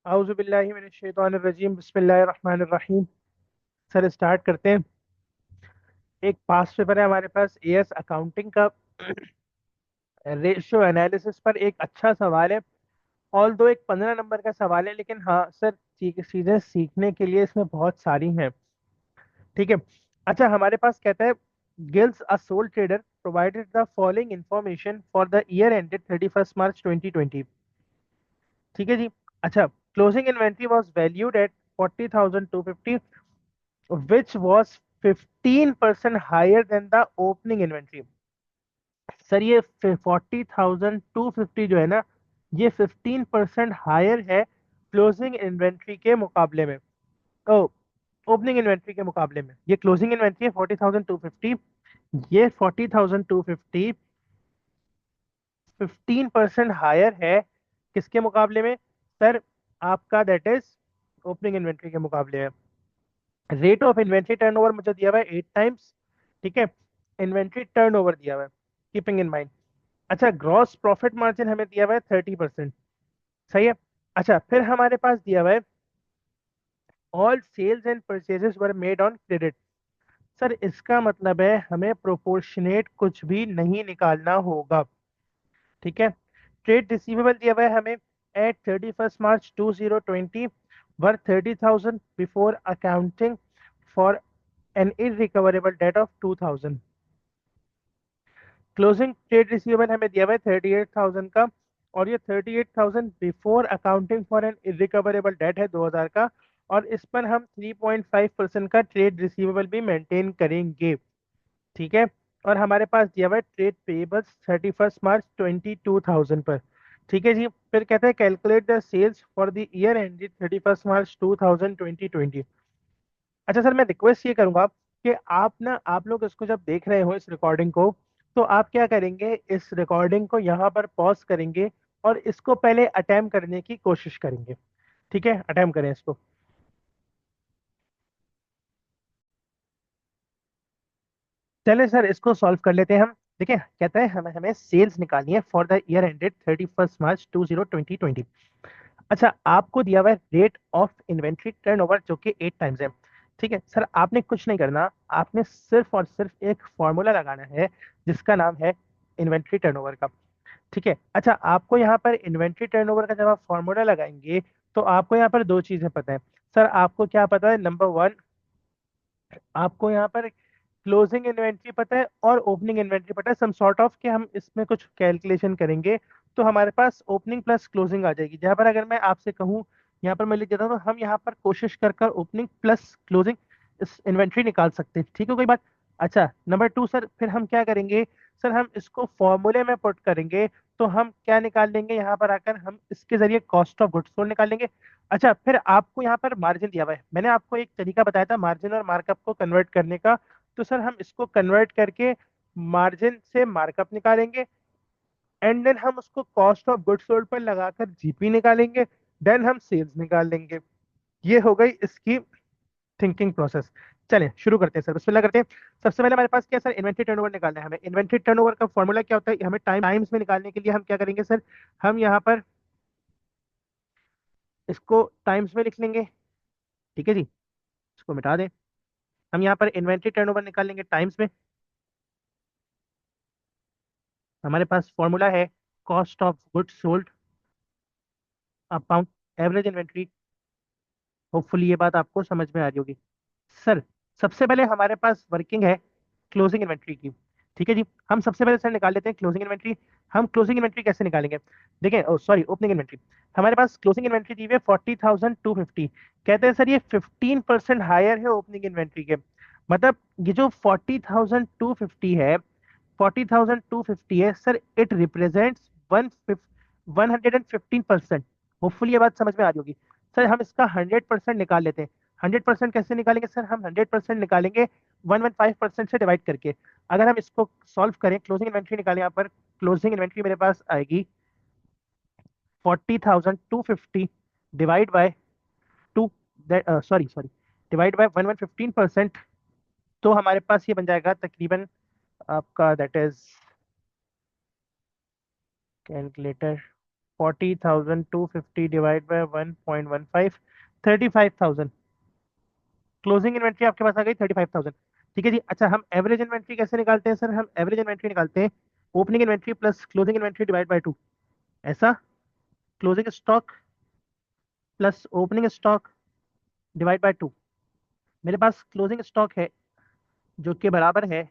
आउज़ु बिल्लाहि मिनश शैतानिर रजीम बिस्मिल्लाहिर रहमानिर रहीम। Sir start करते हैं। एक पास पेपर है हमारे पास एएस अकाउंटिंग का रेशियो एनालिसिस पर एक अच्छा सवाल है। ऑल दो एक 15 नंबर का सवाल है, लेकिन हाँ सर चीज़ें सीखने के लिए इसमें बहुत सारी हैं। ठीक है। अच्छा, हमारे पास कहता है gills a soul trader provided the following information for the year ended 31 March 2020। ठीक है जी। अच्छा, closing inventory was valued at 40,250 which was 15% higher than the opening inventory। Sir ये 40,250 जो है ना, ये 15% हायर है क्लोजिंग इन्वेंट्री के मुकाबले में। ओ, ओपनिंग इन्वेंट्री के मुकाबले में ये क्लोजिंग इन्वेंट्री है 40,250। ये 40,250 15% हायर है किसके मुकाबले में सर? आपका दैट इज ओपनिंग इन्वेंट्री के मुकाबले है। रेट ऑफ इन्वेंट्री टर्नओवर मुझे दिया हुआ है 8 टाइम्स। ठीक है। इन्वेंट्री टर्नओवर दिया हुआ है, कीपिंग इन माइंड। अच्छा, ग्रॉस प्रॉफिट मार्जिन हमें दिया हुआ है 30%। सही है। अच्छा, फिर हमारे पास दिया हुआ है all sales and purchases were made on credit. Sir इसका मतलब है हमें प्रोपोर्शनेट कुछ भी नहीं निकालना होगा। ठीक है। ट्रेड रिसीवेबल दिया हुआ है हमें at 31 March 2020 worth 30,000 before accounting for an irrecoverable debt of 2,000। Closing trade receivable हमें दिया हुआ है 38,000 का, और ये 38,000 before accounting for an irrecoverable debt है 2,000 का। और इस पर हम 3.5% का ट्रेड रिसीवेबल भी मेंटेन करेंगे। ठीक है। और हमारे पास दिया हुआ है ट्रेड पेबल्स 31 मार्च 22,000 पर। ठीक है जी। फिर कहते हैं calculate the sales for the year ended 31 March 2020। अच्छा सर, मैं रिक्वेस्ट ये करूंगा कि आप लोग इसको जब देख रहे हो इस रिकॉर्डिंग को, तो आप क्या करेंगे, इस रिकॉर्डिंग को यहाँ पर पॉज करेंगे और इसको पहले अटेम्प्ट करने की कोशिश करेंगे। ठीक है, अटेम्प्ट करें इसको। चले सर, इसको सॉल्व कर लेते हैं हम। देखिए, कहता है हमें हमें सेल्स निकालनी है for the year ended 31 March 2020। अच्छा, आपको दिया हुआ है रेट ऑफ इन्वेंट्री टर्नओवर जो कि 8 टाइम्स है। ठीक है सर, आपने कुछ नहीं करना, आपने सिर्फ और सिर्फ एक फॉर्मूला लगाना है जिसका नाम है इन्वेंट्री टर्नओवर का। ठीक है। अच्छा, आपको यहाँ पर इन्वेंट्री टर्नओवर का जब आप फॉर्मूला लगाएंगे तो आपको यहाँ पर दो चीजें पता है। सर आपको क्या पता है? नंबर वन, आपको यहाँ पर क्लोजिंग इन्वेंट्री पता है और ओपनिंग इन्वेंट्री पता है। सम सॉर्ट ऑफ कि हम इसमें कुछ कैलकुलेशन करेंगे तो हमारे पास ओपनिंग प्लस क्लोजिंग आ जाएगी। जहां पर अगर मैं आपसे कहूँ, यहाँ पर मैं लिख देता हूँ, तो हम यहाँ पर कोशिश कर कर ओपनिंग प्लस क्लोजिंग इस इन्वेंट्री निकाल सकते हैं। ठीक है, कोई बात। अच्छा, नंबर टू सर, फिर हम क्या करेंगे? सर हम इसको फॉर्मूले में पुट करेंगे, तो हम क्या निकाल लेंगे? यहाँ पर आकर हम इसके जरिए कॉस्ट ऑफ गुड्स सोल्ड निकाल लेंगे। अच्छा, फिर आपको यहाँ पर मार्जिन दिया हुआ है, मैंने आपको एक तरीका बताया था मार्जिन और मार्कअप को कन्वर्ट करने का। तो सर हम इसको कन्वर्ट करके मार्जिन से मार्कअप निकालेंगे, एंड देन हम उसको कॉस्ट ऑफ गुड्स सोल्ड पर लगाकर जीपी निकालेंगे, देन हम सेल्स निकाल लेंगे। ये हो गई इसकी थिंकिंग प्रोसेस। चलें शुरू करते हैं सर, बिस्मिल्लाह करते हैं। सबसे पहले हमारे पास क्या है सर? इन्वेंट्री टर्नओवर निकालना है हमें। इन्वेंट्री टर्नओवर का फॉर्मूला क्या होता है? हमें टाइम्स में निकालने के लिए हम क्या करेंगे सर? हम यहाँ पर इसको टाइम्स में लिख लेंगे। ठीक है जी, इसको मिटा दें। हम यहाँ पर इन्वेंट्री टर्नओवर निकाल लेंगे टाइम्स में। हमारे पास फॉर्मूला है cost of goods sold upon average inventory. Hopefully ये बात आपको समझ में आ रही होगी। सर सबसे पहले हमारे पास वर्किंग है क्लोजिंग इन्वेंट्री की। ठीक है जी। हम सबसे पहले सर निकाल लेते हैं क्लोजिंग इन्वेंट्री। हम क्लोजिंग इन्वेंट्री कैसे निकालेंगे? देखें, ओ सॉरी, ओपनिंग इन्वेंट्री। हमारे पास क्लोजिंग इन्वेंट्री दी हुई है 40,250। कहते हैं सर ये 15% हायर है ओपनिंग इन्वेंट्री के। मतलब ये जो 40,250 है, 40,250 है सर, इट रिप्रेजेंट्स 115%। होपफुली ये बात समझ में आ रही होगी। सर हम इसका 100% निकाल लेते हैं। 100% कैसे निकालेंगे सर? हम 100% निकालेंगे 115% से डिवाइड करके। अगर हम इसको सॉल्व करें, क्लोजिंग इन्वेंट्री निकालें, यहाँ पर क्लोजिंग इन्वेंट्री मेरे पास आएगी 40,250 divide by two, sorry sorry, divide by 115%। तो हमारे पास ये बन जाएगा तकरीबन आपका, that is calculator, 40,250 divide by 1.15, 35,000। Closing inventory आपके पास आ गई 35,000। ठीक है जी। अच्छा, हम एवरेज इन्वेंट्री कैसे निकालते हैं सर? हम एवरेज इन्वेंट्री निकालते हैं opening inventory plus closing inventory divide by 2। ऐसा, closing stock plus opening stock divide by 2। मेरे पास क्लोजिंग स्टॉक है जो कि बराबर है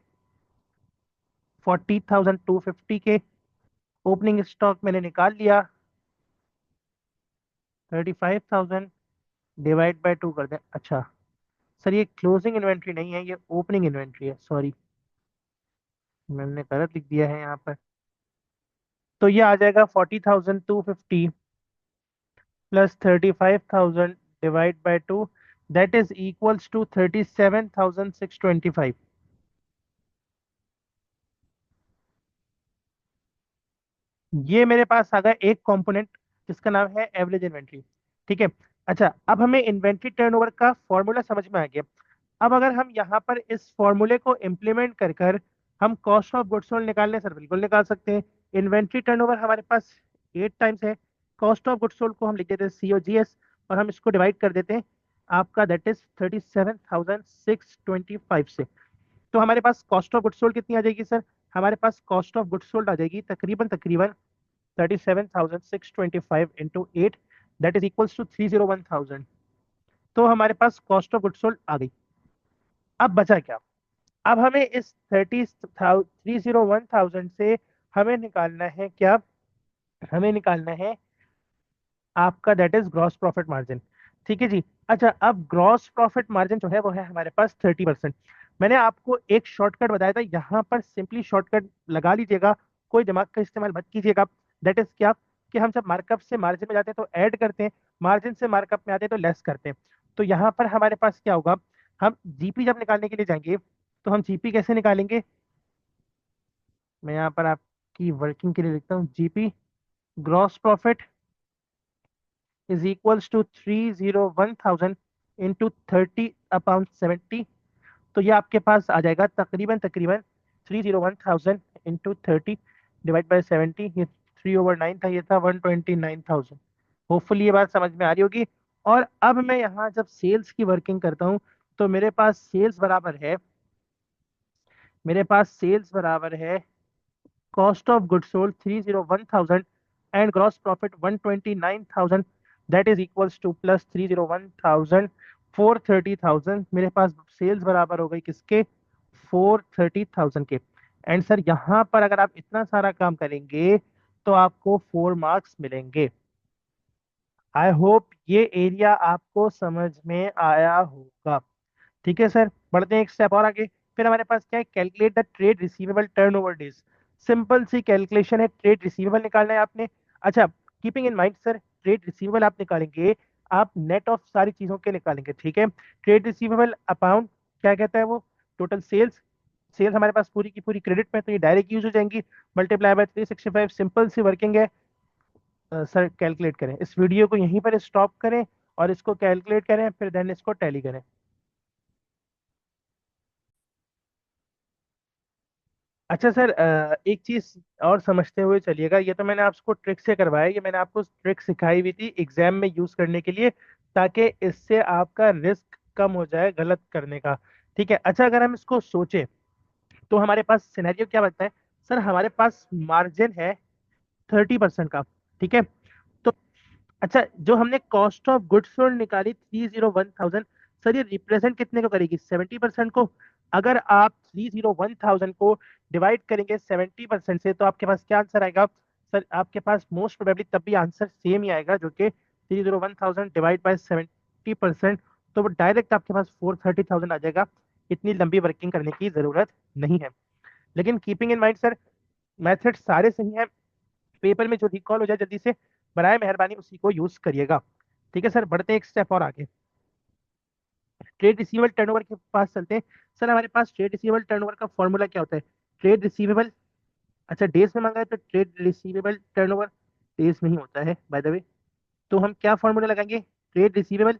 40,250 के। ओपनिंग स्टॉक मैंने निकाल लिया 35,000, डिवाइड बाय 2 कर दें। अच्छा सर, ये क्लोजिंग इन्वेंट्री नहीं है, ये ओपनिंग इन्वेंट्री है, सॉरी मैंने गलत लिख दिया है यहाँ पर। तो ये आ जाएगा 40,250 plus 35,000 divide by 2, that is equals to 37,625। ये मेरे पास आ गया एक कंपोनेंट जिसका नाम है एवरेज इन्वेंट्री। ठीक है। अच्छा, अब हमें इन्वेंट्री टर्नओवर का फॉर्मूला समझ में आ गया। अब अगर हम यहाँ पर इस फॉर्मूले को इम्प्लीमेंट कर कर हम कॉस्ट ऑफ गुड्स सोल्ड निकालने, सर बिल्कुल निकाल सकते हैं। इन्वेंट्री टर्नओवर हमारे पास 8 टाइम्स है। कॉस्ट ऑफ गुड्स सोल्ड को हम लिख देते हैं COGS, और हम इसको डिवाइड कर देते हैं आपका, दैट इज 37,625 से। तो हमारे पास कॉस्ट ऑफ गुड्स सोल्ड कितनी आ जाएगी सर? हमारे पास कॉस्ट ऑफ गुड्स सोल्ड आ जाएगी तकरीबन तकरीबन 37,625 into 8, that is equals to 301,000। तो हमारे पास कॉस्ट ऑफ गुड्स सोल्ड आ गई। अब बचा क्या? अब हमें इस 301,000 से हमें निकालना है क्या? हमें निकालना है आपका, that is gross profit margin. ठीक है जी। अच्छा, अब ग्रॉस प्रॉफिट मार्जिन जो है वो है हमारे पास 30%। मैंने आपको एक शॉर्टकट बताया था, यहाँ पर सिंपली शॉर्टकट लगा लीजिएगा, कोई दिमाग का इस्तेमाल मत कीजिएगा। दैट इज क्या कि हम जब मार्कअप से मार्जिन में जाते हैं तो ऐड करते हैं, मार्जिन से मार्कअप में आते हैं तो लेस करते हैं। तो यहाँ पर हमारे पास क्या होगा? हम जीपी जब निकालने के लिए जाएंगे तो हम जीपी कैसे निकालेंगे? मैं यहाँ पर आपकी वर्किंग के लिए लिखता हूँ, GP gross profit is equals to 301,000 into 30/70। तो ये आपके पास आ जाएगा तकरीबन तकरीबन 301,000 इंटू 30 डिवाइड बाई 70। ये 3/9 था, ये था 129,000। होपफुली ये बात समझ में आ रही होगी। और अब मैं यहाँ जब सेल्स की वर्किंग करता हूँ तो मेरे पास सेल्स बराबर है cost of goods sold 301,000 and gross profit 129,000, that is equals to plus 301,000 430,000। मेरे पास सेल्स बराबर हो गई किसके? 430,000 के। एंड सर यहाँ पर अगर आप इतना सारा काम करेंगे तो आपको 4 मार्क्स मिलेंगे। आई होप ये एरिया आपको समझ में आया होगा। ठीक है सर, बढ़ते हैं एक स्टेप और आगे। फिर हमारे पास क्या है? Calculate the trade receivable turnover days. Simple सी कैलकुलेशन है, ट्रेड रिसीवेबल निकालना है आपने। अच्छा, keeping in mind sir, trade receivable आप निकालेंगे, आप नेट ऑफ सारी चीजों के निकालेंगे। ठीक है। ट्रेड रिसीवेबल अकाउंट क्या कहता है? वो टोटल सेल्स। सेल्स हमारे पास पूरी की पूरी क्रेडिट में, तो ये डायरेक्ट यूज हो जाएंगी। मल्टीप्लाई बाय 365, सिंपल सी वर्किंग है। सर कैलकुलेट करें, इस वीडियो को यहीं पर स्टॉप करें और इसको कैलकुलेट करें, फिर देन इसको टैली करें। अच्छा सर, एक चीज और समझते हुए चलिएगा, ये तो मैंने आपको ट्रिक से करवाया, ये मैंने आपको ट्रिक सिखाई हुई थी एग्जाम में यूज करने के लिए, ताकि इससे आपका रिस्क कम हो जाए गलत करने का। ठीक है। अच्छा, अगर हम इसको सोचें तो हमारे पास सिनेरियो क्या बनता है? सर हमारे पास मार्जिन है 30% का। ठीक है। तो अच्छा, जो हमने कॉस्ट ऑफ गुड्स सोल्ड निकाली 301,000, सर ये रिप्रेजेंट कितने को करेगी? 70% को। अगर आप 301,000 को डिवाइड करेंगे 70% से तो आपके पास क्या आंसर आएगा? सर आपके पास मोस्ट प्रोबेबली तब भी आंसर सेम ही आएगा, जो कि 301,000 डिवाइड बाय 70%। तो वो डायरेक्ट आपके पास 430,000 आ जाएगा। इतनी लंबी वर्किंग करने की जरूरत नहीं है। लेकिन keeping in mind sir, method सारे सही हैं, पेपर में जो रिकॉल हो जाए जल्दी से बराए मेहरबानी उसी को यूज करिएगा। ठीक है सर, बढ़ते हैं एक स्टेप और आगे। ट्रेड रिसीवेबल टर्नओवर के पास चलते हैं। सर हमारे पास ट्रेड रिसीवेबल टर्नओवर का फॉर्मूला क्या होता है? ट्रेड रिसीवेबल, अच्छा डेज में मांगा है तो ट्रेड रिसीवेबल टर्नओवर डेज में ही होता है बाय द वे। तो हम क्या फॉर्मूला लगाएंगे? Trade receivable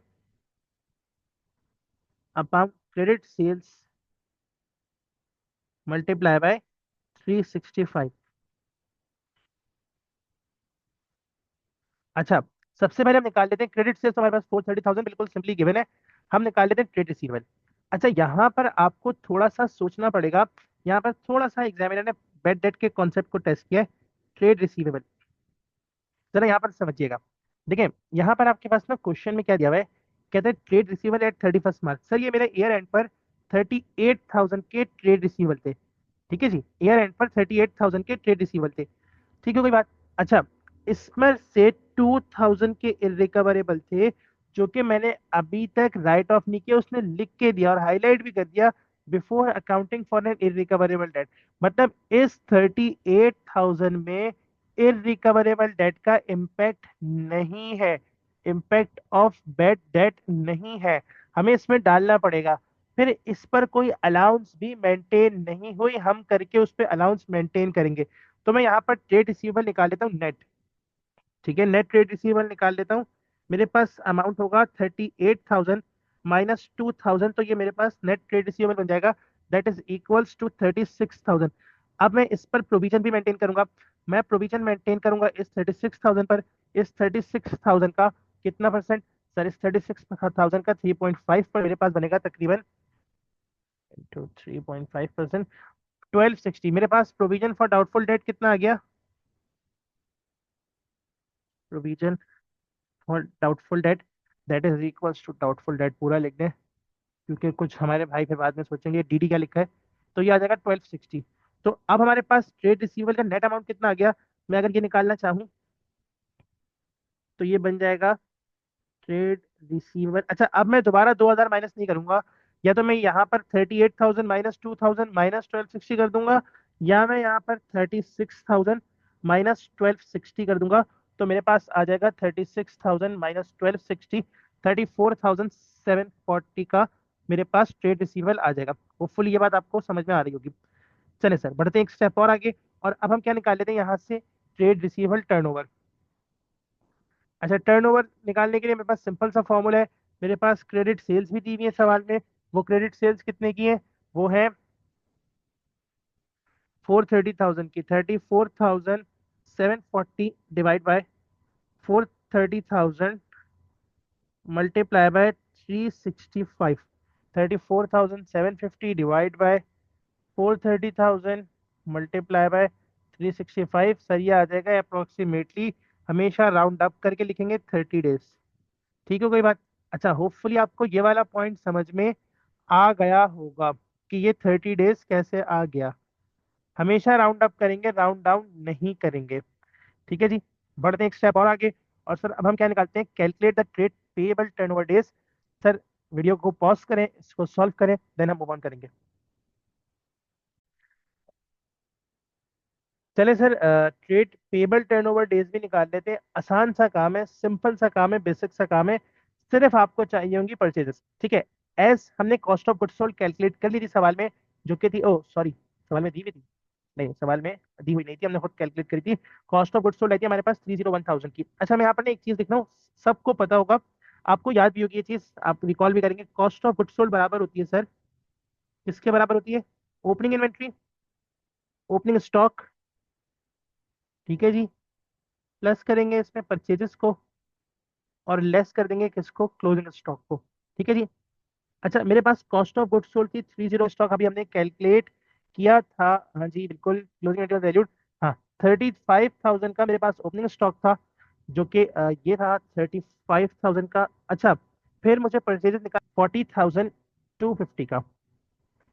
upon credit sales multiply by 365। अच्छा, सबसे पहले हम निकाल लेते हैं क्रेडिट सेल्स, हमारे पास 430,000 बिल्कुल सिंपली गिवन है। हम निकाल लेते हैं ट्रेड रिसीवेबल। अच्छा, यहाँ पर आपको थोड़ा सा सोचना पड़ेगा। यहाँ पर थोड़ा सा एग्जामिनर ने बेड डेट के कॉन्सेप्ट को टेस्ट किया है। ट्रेड रिसीवेबल, जरा यहाँ पर समझिएगा। देखिए, यहाँ पर आपके पास ना क्वेश्चन में क्या दिया हुआ है, कहते हैं ट्रेड रिसीवेबल एट 31 मार्च। सर ये मेरे ईयर एंड पर 38,000 के ट्रेड रिसीवेबल थे। ठीक है जी, ईयर एंड पर 38,000 के ट्रेड रिसीवेबल थे। ठीक है, कोई बात। अच्छा, इसमें से 2,000 के इररिकवरेबल थे, जो कि मैंने अभी तक राइट ऑफ नहीं किया, उसने लिख के दिया और हाईलाइट भी कर दिया, before accounting for an irrecoverable debt. मतलब इस 38,000 में इररिकवरेबल डेट का इम्पैक्ट नहीं है, इम्पैक्ट ऑफ बैड डेट नहीं है, हमें इसमें डालना पड़ेगा। फिर इस पर कोई अलाउंस भी मेंटेन नहीं हुई, हम करके उस पर अलाउंस मेंटेन करेंगे। तो मैं यहाँ पर ट्रेड रिसीवेबल निकाल लेता हूँ नेट। ठीक है, नेट ट्रेड रिसीवेबल निकाल लेता हूँ। मेरे पास अमाउंट होगा 38,000 माइनस 2,000, तो ये मेरे पास नेट ट्रेड रिसीवेबल बन जाएगा, दैट इज इक्वल्स टू 36,000। अब मैं इस पर प्रोविजन भी मेंटेन करूंगा। मैं प्रोविजन मेंटेन करूंगा इस 36,000 पर। इस 36,000 का कितना परसेंट? सर इस 36,000 का 3.5 पर मेरे पास बनेगा तकरीबन इंटू 3.5%, 1260। मेरे पास प्रोविजन फॉर डाउटफुल डेट कितना आ गया? Provision for doubtful debt, that is equals to doubtful debt पूरा लिख दें, क्योंकि कुछ हमारे भाई फिर बाद में सोचेंगे डीडी क्या लिखा है। तो ये आ जाएगा 1260। तो अब हमारे पास ट्रेड रिसीवेबल का नेट अमाउंट कितना आ गया? मैं अगर ये निकालना चाहूँ तो ये बन जाएगा ट्रेड रिसीवेबल। अच्छा, अब मैं दोबारा 2,000 माइनस नहीं करूंगा, या तो मैं यहाँ पर 38,000 माइनस 2,000 माइनस 1260 कर दूंगा, या मैं यहाँ पर 36,000 माइनस 1260 कर दूंगा। तो मेरे पास आ जाएगा 36,000 माइनस 1260, 34,740 का मेरे पास ट्रेड रिसीवेबल आ जाएगा। होपफुली ये बात आपको समझ में आ रही होगी। चले सर, बढ़ते हैं एक स्टेप और आगे। और अब हम क्या निकाल लेते हैं यहाँ से? Trade receivable turnover. अच्छा, टर्नओवर निकालने के लिए मेरे पास सिंपल सा फॉर्मूला है। मेरे पास क्रेडिट सेल्स भी दी हुई है सवाल में। वो क्रेडिट सेल्स कितने की है? वो है 430,000 की। 34,740 divide by 430,000 multiply by 365। 34,750 divide by 430,000 multiply by 365। Sir ये आ जाएगा अप्रोक्सीमेटली, हमेशा राउंड अप करके लिखेंगे, 30 डेज। ठीक है, कोई बात। अच्छा, होपफुली आपको ये वाला पॉइंट समझ में आ गया होगा कि ये 30 डेज कैसे आ गया। हमेशा राउंड अप करेंगे, राउंड डाउन नहीं करेंगे। ठीक है जी, बढ़ते हैं एक स्टेप और आगे। और सर अब हम क्या निकालते हैं? Calculate the trade payable turnover days. Sir video को पॉज करें, इसको सॉल्व करें, देन हम मूव ऑन करेंगे। चले sir, trade payable turnover days भी निकाल लेते हैं। आसान सा काम है, सिंपल सा काम है, बेसिक सा काम है। सिर्फ आपको चाहिए होंगी परचेजेस। ठीक है, एज हमने cost of goods sold calculate कर ली थी सवाल में, जो कि थी, ओ सॉरी, सवाल में दी हुई थी, नहीं सवाल में दी हुई नहीं थी, हमने खुद कैलकुलेट करी थी। Cost of goods sold I थी हमारे पास 301,000 की। अच्छा, मैं यहाँ पर ना एक चीज लिख रहा हूँ, सबको पता होगा, आपको याद भी होगी ये चीज, आप रिकॉल भी करेंगे। कॉस्ट ऑफ गुड्स सोल्ड बराबर होती है सर, किसके बराबर होती है? Opening inventory, opening stock. ठीक है जी, प्लस करेंगे इसमें परचेजेस को, और लेस कर देंगे किसको? क्लोजिंग स्टॉक को। ठीक है जी। अच्छा, मेरे पास कॉस्ट ऑफ गुड्स सोल्ड थी 30 स्टॉक, अभी हमने कैलकुलेट किया था। हाँ जी बिल्कुल, क्लोजिंग मटेरियल वैल्यूड। हाँ, 35,000 का मेरे पास ओपनिंग स्टॉक था, जो कि ये था 35,000 का। अच्छा, फिर मुझे परचेजेस निकाल 40,250 का,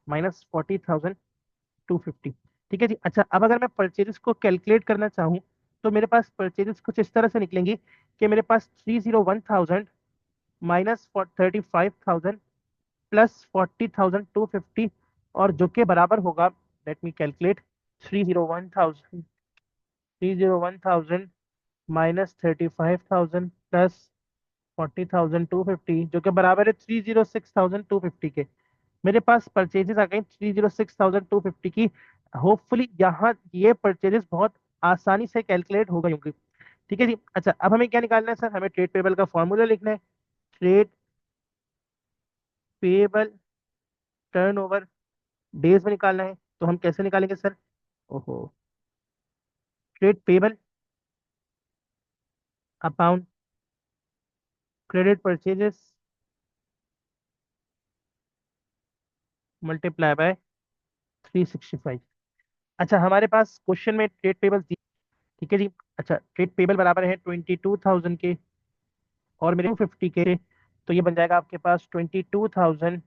माइनस 40,250। ठीक है जी। अच्छा, अब अगर मैं परचेजेस को कैलकुलेट करना चाहूँ, तो मेरे पास परचेजेस कुछ इस तरह से निकलेंगी कि मेरे पास 301,000 माइनस 35,000 प्लस 40,250, और जो कि बराबर होगा, let me calculate, 301,000 minus 35,000 plus 40,250, जो कि बराबर है 306,250 के। मेरे पास परचेजेस आ गई 306,250 की। होपफुली यहाँ ये परचेजेस बहुत आसानी से कैलकुलेट हो गई होंगी। ठीक है जी। अच्छा, अब हमें क्या निकालना है सर? हमें ट्रेड पेबल का फॉर्मूला लिखना है। ट्रेड पेबल टर्नओवर डेज में निकालना है, तो हम कैसे निकालेंगे सर? ओहो, trade payable, upon credit purchases multiply by 365। अच्छा, हमारे पास क्वेश्चन में ट्रेड पेबल दी, ठीक है जी। अच्छा, ट्रेड पेबल बराबर है 22,000 के और मेरे 250 के, तो ये बन जाएगा आपके पास 22,000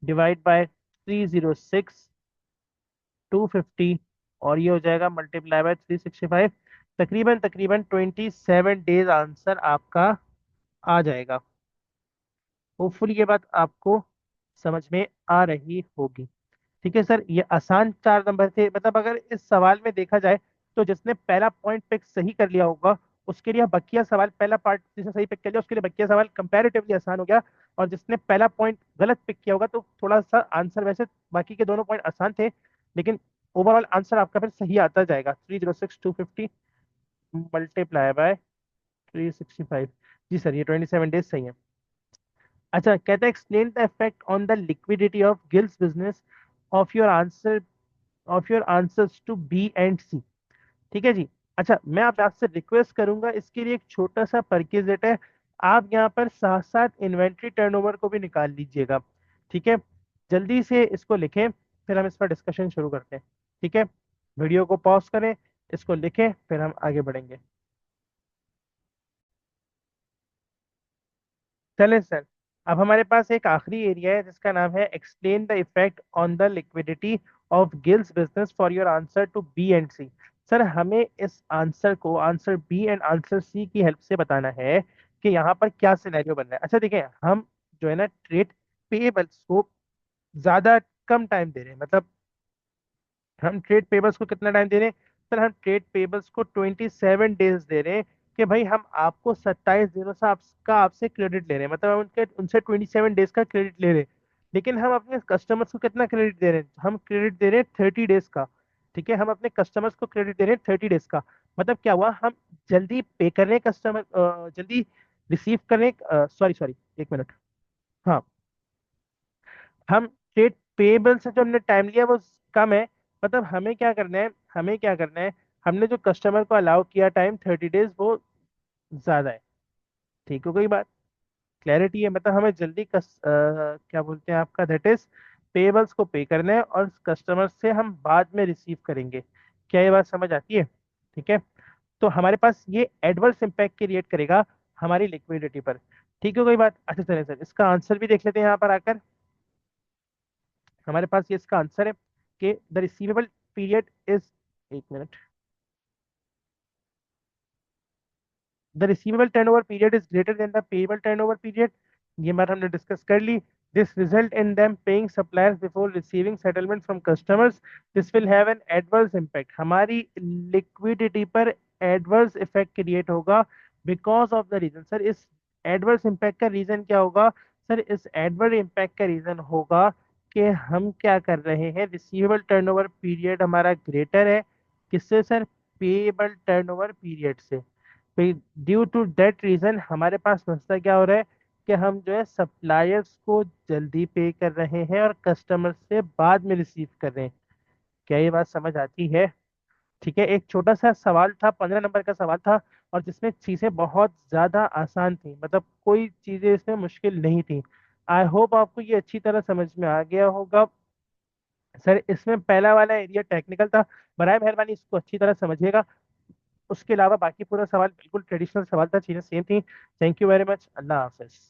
डिवाइड बाय 306 250, और ये हो जाएगा मल्टीप्लाई बाय 365। तकरीबन तकरीबन 27 डेज आंसर आपका आ जाएगा। होपफुली ये बात आपको समझ में आ रही होगी। ठीक है सर, ये आसान 4 नंबर थे। मतलब अगर इस सवाल में देखा जाए तो जिसने पहला पॉइंट पिक सही कर लिया होगा उसके लिए बकिया सवाल, पहला पार्ट जिसने सही पिक कर लिया उसके लिए बकिया सवाल कंपैरेटिवली आसान हो गया। और जिसने पहला पॉइंट गलत पिक किया होगा तो थोड़ा सा आंसर, वैसे बाकी के दोनों पॉइंट आसान थे लेकिन ओवरऑल आंसर आपका फिर सही आता जाएगा। 306 250 मल्टीप्लाई बाय 365। जी सर, ये 27 डेज सही है। अच्छा, कहता है explain the effect on the liquidity of Gill's business of your answer, of your answers to B and C. ठीक है जी। अच्छा, मैं आप आपसे रिक्वेस्ट करूंगा, इसके लिए एक छोटा सा परक्विजिट है। आप यहाँ पर साथ साथ इन्वेंट्री टर्नओवर को भी निकाल लीजिएगा। ठीक है, जल्दी से इसको लिखें, फिर हम इस पर डिस्कशन शुरू करते हैं। ठीक है, वीडियो को पॉज करें, इसको लिखें, फिर हम आगे बढ़ेंगे। चलें सर, अब हमारे पास एक आखिरी एरिया है जिसका नाम है explain the effect on the liquidity of Gill's business for your answer to B and C. Sir, हमें इस आंसर को answer B and answer C की हेल्प से बताना है कि यहाँ पर क्या सिनेरियो बन रहा है। अच्छा देखिए, हम जो है ना ट्रेड पेबल्स को ज्यादा कम टाइम दे रहे हैं। मतलब हम ट्रेड पेबल्स को कितना टाइम दे रहे हैं? सर, हम ट्रेड पेबल्स को 27 डेज दे रहे हैं कि भाई हम आपको 27 दिनों से आपका आपसे क्रेडिट ले रहे हैं। मतलब हम उनके उनसे 27 डेज का क्रेडिट ले रहे हैं। लेकिन हम अपने कस्टमर्स को कितना क्रेडिट दे रहे हैं? हम क्रेडिट दे रहे हैं 30 डेज का। ठीक है, हम अपने कस्टमर्स को क्रेडिट दे रहे हैं 30 डेज का। मतलब क्या हुआ, हम जल्दी पे कर रहे हैं कस्टमर, जल्दी रिसीव कर रहे हैं। सॉरी सॉरी, एक मिनट। हाँ, हम ट्रेड पेबल से जो हमने टाइम लिया वो कम है। मतलब हमें क्या करना है, हमें क्या करना है, हमने जो कस्टमर को अलाउ किया टाइम 30 डेज वो ज्यादा है। ठीक हो गई बात? क्लैरिटी है? मतलब हमें जल्दी क्या बोलते हैं आपका, दैट इज पेबल्स को पे करना है और कस्टमर से हम बाद में रिसीव करेंगे। क्या ये बात समझ आती है? ठीक है, तो हमारे पास ये एडवर्स इम्पैक्ट क्रिएट करेगा हमारी लिक्विडिटी पर। ठीक हो गई बात? अच्छा चलें सर, इसका आंसर भी देख लेते हैं यहाँ पर आकर। हमारे पास ये इसका आंसर है कि द रिसीवेबल पीरियड इज, एक मिनट, the receivable turnover period is greater than the payable turnover period. ये बात हमने डिस्कस कर ली। This result in them paying suppliers before receiving settlement from customers. This will have an adverse impact, हमारी liquidity पर adverse effect create होगा because of the reason. Sir, इस adverse impact का रीजन क्या होगा? सर, इस एडवर्स इम्पैक्ट का reason होगा कि हम क्या कर रहे हैं, रिसीवेबल टर्नओवर पीरियड हमारा ग्रेटर है किससे सर? पेएबल टर्नओवर पीरियड से। ड्यू टू दैट रीजन हमारे पास मसला क्या हो रहा है कि हम जो है सप्लायर्स को जल्दी पे कर रहे हैं और कस्टमर से बाद में रिसीव कर रहे हैं। क्या ये बात समझ आती है? ठीक है, एक छोटा सा सवाल था, 15 नंबर का सवाल था, और जिसमें चीजें बहुत ज्यादा आसान थी। मतलब कोई चीजें इसमें मुश्किल नहीं थी। आई होप आपको ये अच्छी तरह समझ में आ गया होगा। सर, इसमें पहला वाला एरिया टेक्निकल था, बराए मेहरबानी इसको अच्छी तरह समझिएगा। उसके अलावा बाकी पूरा सवाल बिल्कुल ट्रेडिशनल सवाल था, चीजें सेम थी। Thank you very much, Allah Hafiz.